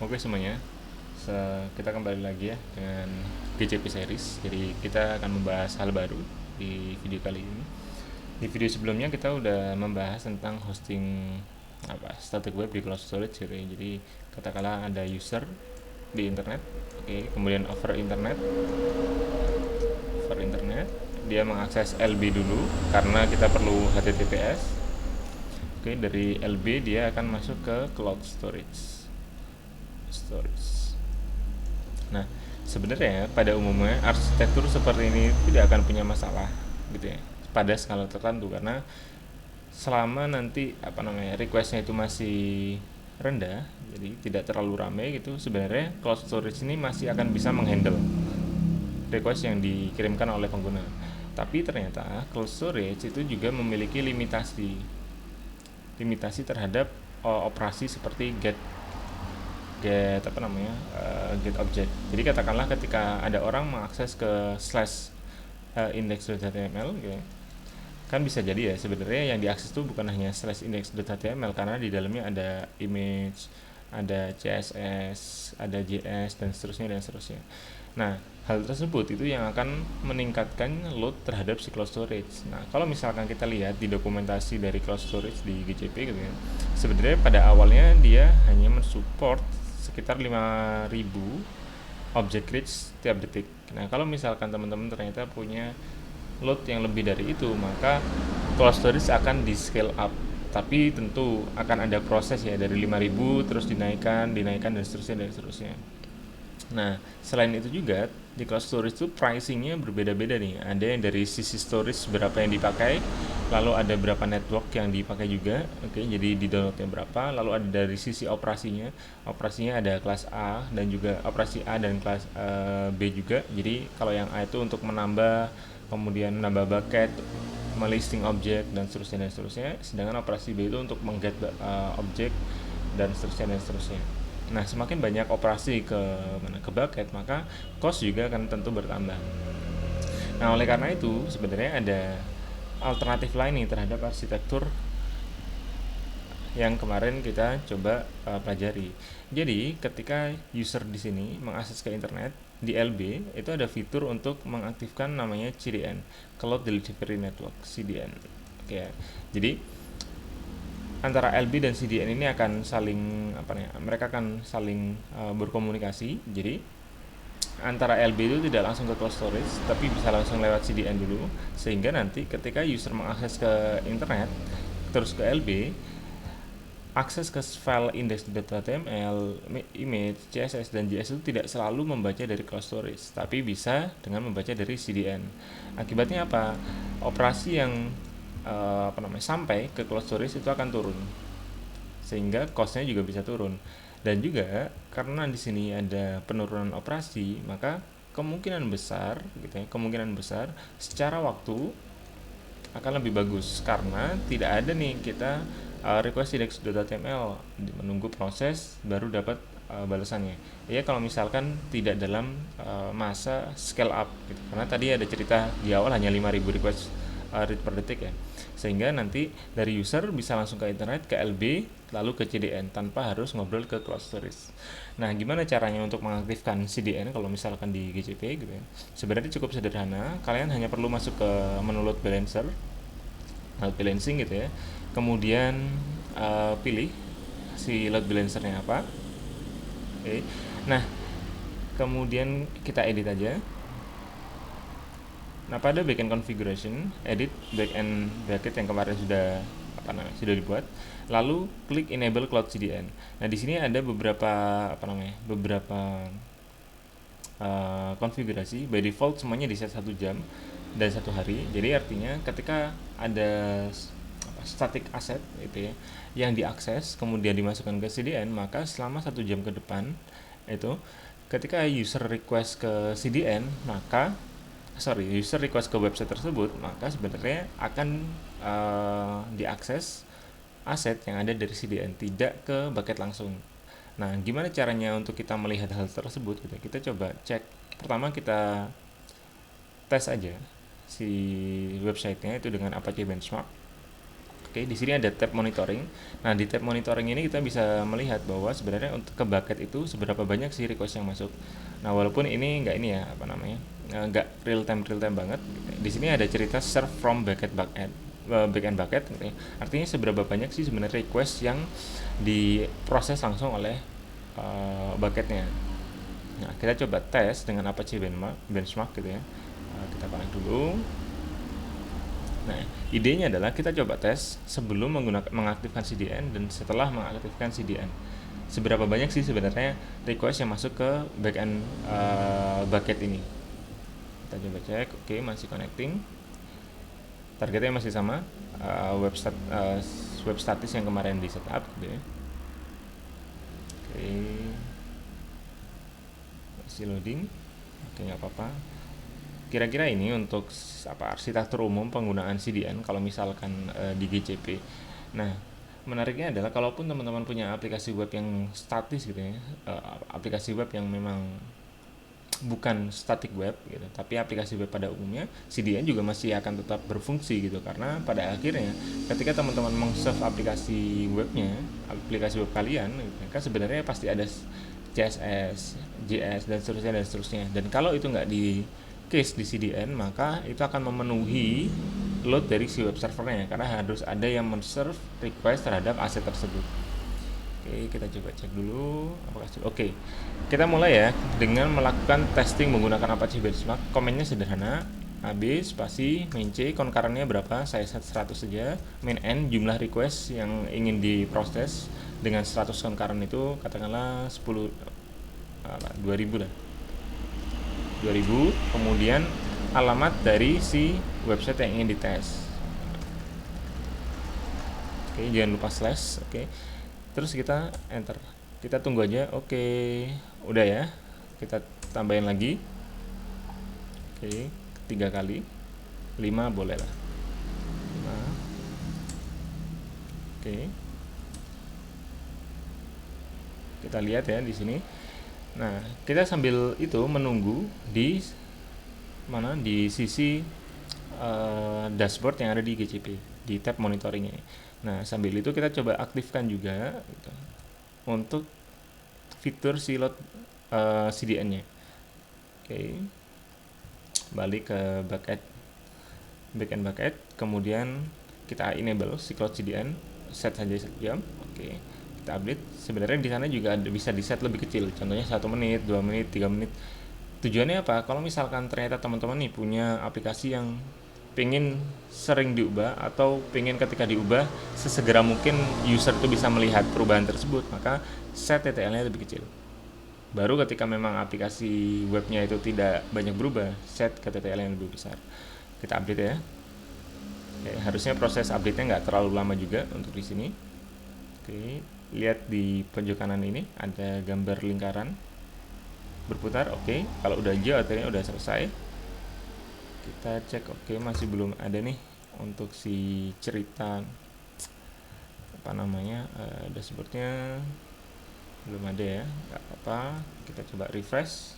Oke semuanya, kita kembali lagi ya dengan GCP series. Jadi kita akan membahas hal baru di video kali ini. Di video sebelumnya kita udah membahas tentang hosting static web di cloud storage gitu ya. Jadi katakanlah ada user di internet, oke, kemudian over internet dia mengakses LB dulu karena kita perlu HTTPS. Oke, dari LB dia akan masuk ke cloud storage. Nah, sebenarnya pada umumnya arsitektur seperti ini tidak akan punya masalah gitu ya pada skala tertentu, karena selama nanti requestnya itu masih rendah, jadi tidak terlalu ramai gitu, sebenarnya cloud storage ini masih akan bisa menghandle request yang dikirimkan oleh pengguna. Tapi ternyata cloud storage itu juga memiliki limitasi terhadap operasi seperti get get get object. Jadi katakanlah ketika ada orang mengakses ke slash index.html gitu ya, kan bisa jadi ya sebenarnya yang diakses itu bukan hanya slash index.html, karena di dalamnya ada image, ada CSS, ada JS, dan seterusnya. Nah, hal tersebut itu yang akan meningkatkan load terhadap si cloud storage. Nah, kalau misalkan kita lihat di dokumentasi dari cloud storage di GCP gitu ya, sebenarnya pada awalnya dia hanya mensupport sekitar 5.000 object reach tiap detik. Nah, kalau misalkan teman-teman ternyata punya load yang lebih dari itu, maka cloud storage akan di scale up. Tapi tentu akan ada proses ya, dari 5.000 terus dinaikkan, dan seterusnya. Nah, selain itu juga di cloud storage itu pricingnya berbeda-beda nih. Ada yang dari sisi storage berapa yang dipakai, lalu ada berapa network yang dipakai juga. Oke, jadi di downloadnya berapa. Lalu ada dari sisi operasinya. Operasinya ada kelas A dan juga operasi A dan kelas B juga. Jadi kalau yang A itu untuk menambah, kemudian menambah bucket, melisting objek dan seterusnya. Sedangkan operasi B itu untuk mengget objek dan seterusnya. Nah, semakin banyak operasi ke bucket, maka cost juga akan tentu bertambah. Nah, oleh karena itu sebenarnya ada alternatif lain nih terhadap arsitektur yang kemarin kita coba pelajari. Jadi, ketika user di sini mengakses ke internet di LB, itu ada fitur untuk mengaktifkan namanya CDN, Cloud Delivery Network, CDN. Oke. Jadi, antara LB dan CDN ini akan saling mereka akan saling berkomunikasi. Jadi antara LB itu tidak langsung ke cloud storage, tapi bisa langsung lewat CDN dulu, sehingga nanti ketika user mengakses ke internet terus ke LB, akses ke file index.html, image, CSS, dan JS itu tidak selalu membaca dari cloud storage, tapi bisa dengan membaca dari CDN. Akibatnya apa? Operasi yang sampai ke cloud storage itu akan turun, sehingga costnya juga bisa turun. Dan juga karena di sini ada penurunan operasi, maka kemungkinan besar secara waktu akan lebih bagus, karena tidak ada nih kita request index.html menunggu proses baru dapat balasannya. Ya kalau misalkan tidak dalam masa scale up gitu. Karena tadi ada cerita di awal hanya 5.000 request read per detik ya. Sehingga nanti dari user bisa langsung ke internet, ke LB, lalu ke CDN tanpa harus ngobrol ke cloud storage. Nah, gimana caranya untuk mengaktifkan CDN kalau misalkan di GCP gitu ya? Sebenarnya cukup sederhana. Kalian hanya perlu masuk ke menu load balancer, load balancing gitu ya. Kemudian pilih si load balancernya apa. Oke. Nah, kemudian kita edit aja. Nah, pada backend configuration, edit backend bracket yang kemarin sudah dibuat, lalu klik enable cloud CDN. Nah, di sini ada beberapa konfigurasi. By default semuanya di set 1 jam dan 1 hari. Jadi artinya ketika ada static asset itu ya yang diakses kemudian dimasukkan ke CDN, maka selama 1 jam ke depan itu ketika user request ke CDN, user request ke website tersebut, maka sebenarnya akan diakses aset yang ada dari CDN, tidak ke bucket langsung. Nah, gimana caranya untuk kita melihat hal tersebut gitu? Kita coba cek. Pertama kita tes aja si websitenya itu dengan Apache Benchmark. Oke, di sini ada tab monitoring. Nah, di tab monitoring ini kita bisa melihat bahwa sebenarnya untuk ke bucket itu seberapa banyak sih request yang masuk. Nah, walaupun ini nggak ini ya, apa namanya, nggak real time banget. Di sini ada cerita serve from backend bucket. Gitu ya. Artinya seberapa banyak sih sebenarnya request yang diproses langsung oleh bucketnya. Nah, kita coba tes dengan Apache Benchmark gitu ya. Kita connect dulu. Nah, idenya adalah kita coba tes sebelum mengaktifkan CDN dan setelah mengaktifkan CDN. Seberapa banyak sih sebenarnya request yang masuk ke backend bucket ini? Kita coba cek, oke, masih connecting. Targetnya masih sama, web status yang kemarin di setup, gitu ya. Oke, masih loading. Oke, nggak apa-apa. Kira-kira ini untuk arsitektur umum penggunaan CDN kalau misalkan di GCP. Nah, menariknya adalah kalaupun teman-teman punya aplikasi web yang statis gitu ya, aplikasi web yang memang bukan static web gitu, tapi aplikasi web pada umumnya, CDN juga masih akan tetap berfungsi gitu, karena pada akhirnya ketika teman-teman meng-serve aplikasi web kalian gitu, kan sebenarnya pasti ada CSS, JS dan seterusnya. Dan kalau itu nggak di case di CDN, maka itu akan memenuhi load dari si web servernya, karena harus ada yang men-serve request terhadap aset tersebut. Oke, kita coba cek dulu apakah oke. Kita mulai ya dengan melakukan testing menggunakan Apache Benchmark. Komennya sederhana, AB spasi main C, concurrent-nya berapa? Saya set 100 saja. Main N, jumlah request yang ingin diproses dengan 100 concurrent itu katakanlah 2000 lah. 2000, kemudian alamat dari si website yang ingin dites. Oke, jangan lupa slash. Oke, terus kita enter, kita tunggu aja. Oke, udah ya, kita tambahin lagi. Oke, 3 kali, 5 boleh lah, 5. Oke, kita lihat ya di sini. Nah, kita sambil itu menunggu di mana, di sisi dashboard yang ada di GCP, di tab monitoring ini. Nah, sambil itu kita coba aktifkan juga gitu, untuk fitur si load CDN-nya. Oke, balik ke backend bucket, kemudian kita enable si cloud CDN, set saja jam. Oke, kita update. Sebenarnya di sana juga bisa di set lebih kecil, contohnya 1 menit, 2 menit, 3 menit. Tujuannya apa? Kalau misalkan ternyata teman-teman nih punya aplikasi yang pengen sering diubah, atau pengen ketika diubah sesegera mungkin user itu bisa melihat perubahan tersebut, maka set TTL-nya lebih kecil. Baru ketika memang aplikasi webnya itu tidak banyak berubah, set ke TTL yang lebih besar. Kita update ya. Oke, harusnya proses update-nya nggak terlalu lama juga untuk di sini. Oke, lihat di pojok kanan ini ada gambar lingkaran berputar. Oke, kalau udah hijau artinya udah selesai. Kita cek, oke, masih belum ada nih untuk si cerita apa namanya, dashboardnya belum ada ya, nggak apa-apa, kita coba refresh.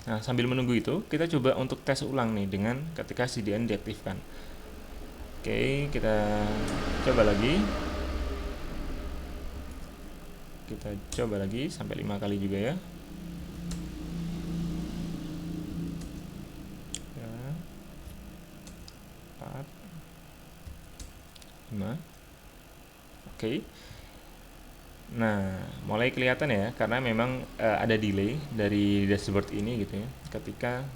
Nah, sambil menunggu itu kita coba untuk tes ulang nih dengan ketika CDN diaktifkan. Oke, kita coba lagi, sampai 5 kali juga ya. 4, 5. Oke. Nah, mulai kelihatan ya, karena memang ada delay dari dashboard ini gitu ya. Ketika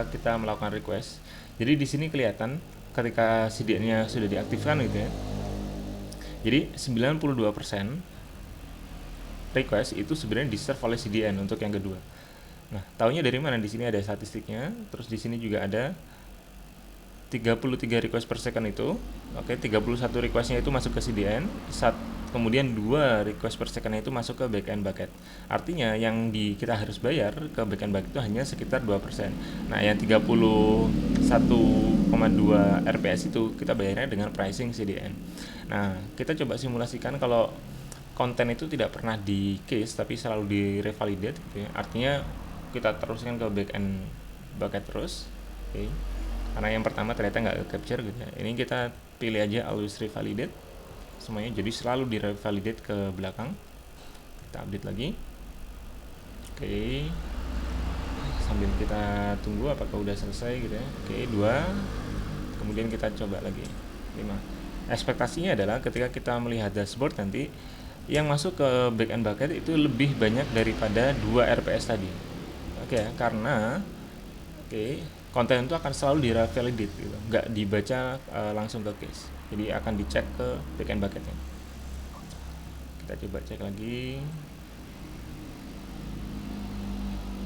kita melakukan request. Jadi di sini kelihatan ketika CDN-nya sudah diaktifkan gitu ya. Jadi 92% request itu sebenarnya di-serve oleh CDN untuk yang kedua. Nah, taunya dari mana? Di sini ada statistiknya, terus di sini juga ada 33 request per second itu. Oke, 31 requestnya itu masuk ke CDN, kemudian 2 request per second itu masuk ke backend bucket. Artinya yang kita harus bayar ke backend bucket itu hanya sekitar 2%. Nah, yang 31,2 RPS itu kita bayarnya dengan pricing CDN. Nah, kita coba simulasikan kalau konten itu tidak pernah di case tapi selalu di revalidate gitu ya. Artinya kita teruskan ke backend bucket terus. Oke. Karena yang pertama ternyata nggak capture gitu ya. Ini kita pilih aja always revalidate semuanya, jadi selalu di revalidate ke belakang. Kita update lagi. Oke, sambil kita tunggu apakah udah selesai gitu ya. Oke, 2. Kemudian kita coba lagi 5. Ekspektasinya adalah ketika kita melihat dashboard nanti yang masuk ke backend bucket itu lebih banyak daripada 2 RPS tadi. Oke ya, karena konten itu akan selalu di revalidate gitu, nggak dibaca langsung ke case. Jadi akan dicek ke backend bucketnya. Kita coba cek lagi.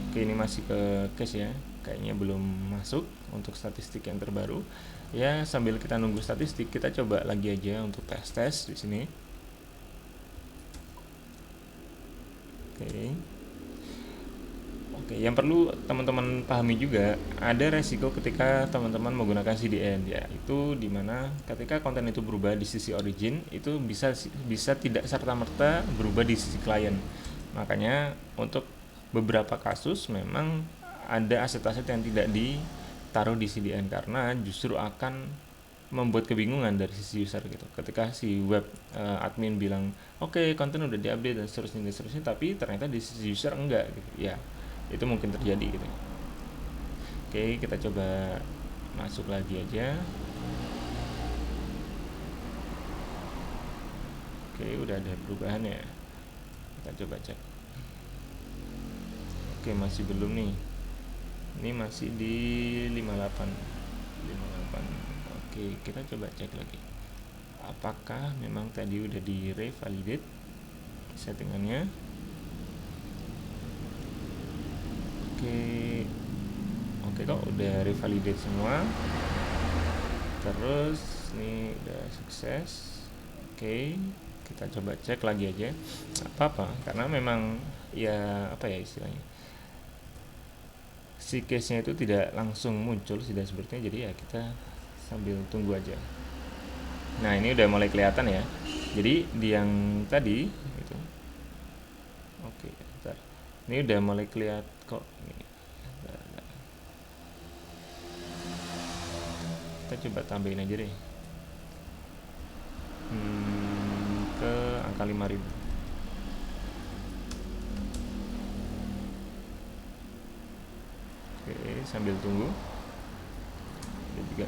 Oke, ini masih ke case ya, kayaknya belum masuk untuk statistik yang terbaru. Ya, sambil kita nunggu statistik, kita coba lagi aja untuk tes di sini. Oke, yang perlu teman-teman pahami juga, ada resiko ketika teman-teman menggunakan CDN, ya itu dimana ketika konten itu berubah di sisi origin, itu bisa tidak serta-merta berubah di sisi klien. Makanya untuk beberapa kasus memang ada aset-aset yang tidak ditaruh di CDN karena justru akan membuat kebingungan dari sisi user gitu. Ketika si web admin bilang, oke, konten udah diupdate dan seterusnya, tapi ternyata di sisi user enggak gitu. Ya, itu mungkin terjadi gitu. Oke, kita coba masuk lagi aja. Oke, udah ada perubahan ya. Kita coba cek. Oke, masih belum nih. Ini masih di 58. Oke, kita coba cek lagi. Apakah memang tadi udah di revalidate settingannya? Oke kok udah revalidate semua. Terus ini udah sukses. Oke, kita coba cek lagi aja. Apa karena memang ya apa ya istilahnya, si case-nya itu tidak langsung muncul si dashboardnya, jadi ya kita sambil tunggu aja. Nah, ini udah mulai kelihatan ya. Jadi di yang tadi itu, oke, bentar. Ini udah mulai kelihatan kok. Kita coba tambahin aja deh. Ke angka 5000. Oke, sambil tunggu. Ini juga.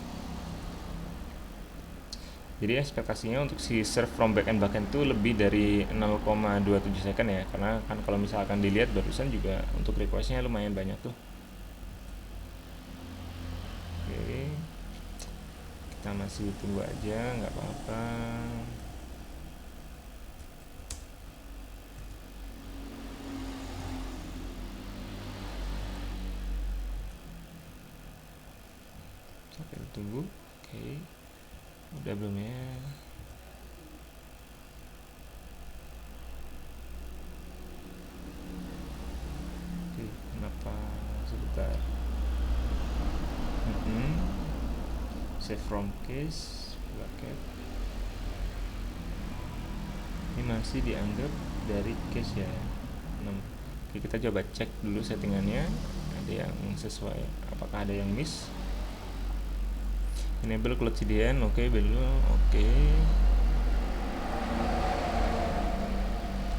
Jadi ekspektasinya untuk si serve from backend itu lebih dari 0,27 second ya, karena kan kalau misalkan dilihat barusan juga untuk requestnya lumayan banyak tuh. Oke, kita masih tunggu aja, nggak apa-apa. Sampai tunggu. Oke, udah belum ya? Oke, kenapa sebentar? Save from case bucket. Ini masih dianggap dari case ya. Oke, kita coba cek dulu settingannya, ada yang sesuai, apakah ada yang miss. Enable cloud CDN, oke, belum, oke.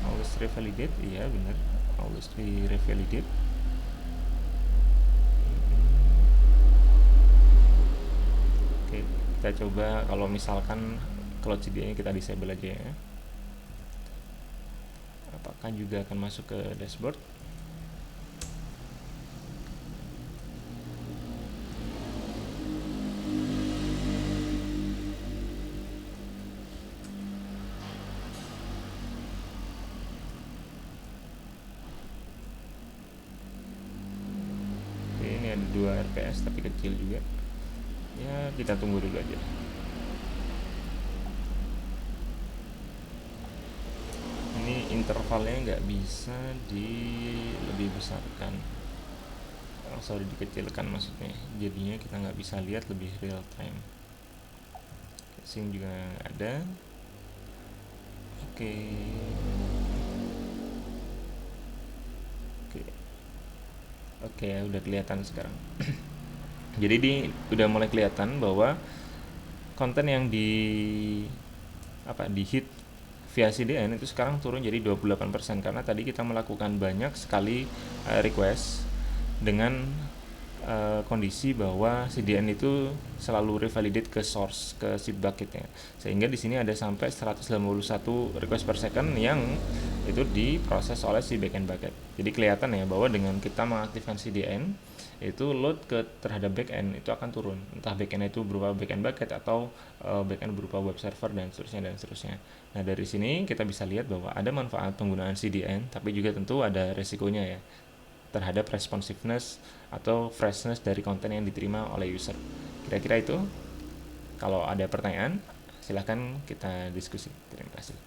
Always revalidate, iya benar, always revalidate. Oke, kita coba kalau misalkan cloud CDN kita disable aja ya. Apakah juga akan masuk ke dashboard? Oke, ini ada 2 RPS tapi kecil juga. Ya, kita tunggu dulu aja. Ini intervalnya nggak bisa lebih besarkan, sorry, dikecilkan maksudnya, jadinya kita nggak bisa lihat lebih real time. Casing juga nggak ada. Oke. Oke, udah kelihatan sekarang. Jadi udah mulai kelihatan bahwa konten yang di hit via CDN itu sekarang turun jadi 28% karena tadi kita melakukan banyak sekali request dengan kondisi bahwa CDN itu selalu revalidate ke source, ke seed bucketnya, sehingga di sini ada sampai 181 request per second yang itu diproses oleh si backend bucket. Jadi kelihatan ya bahwa dengan kita mengaktifkan CDN itu load terhadap backend itu akan turun, entah backend itu berupa backend bucket atau backend berupa web server dan seterusnya. Nah, dari sini kita bisa lihat bahwa ada manfaat penggunaan CDN, tapi juga tentu ada resikonya ya terhadap responsiveness atau freshness dari konten yang diterima oleh user. Kira-kira itu. Kalau ada pertanyaan, silahkan kita diskusi. Terima kasih.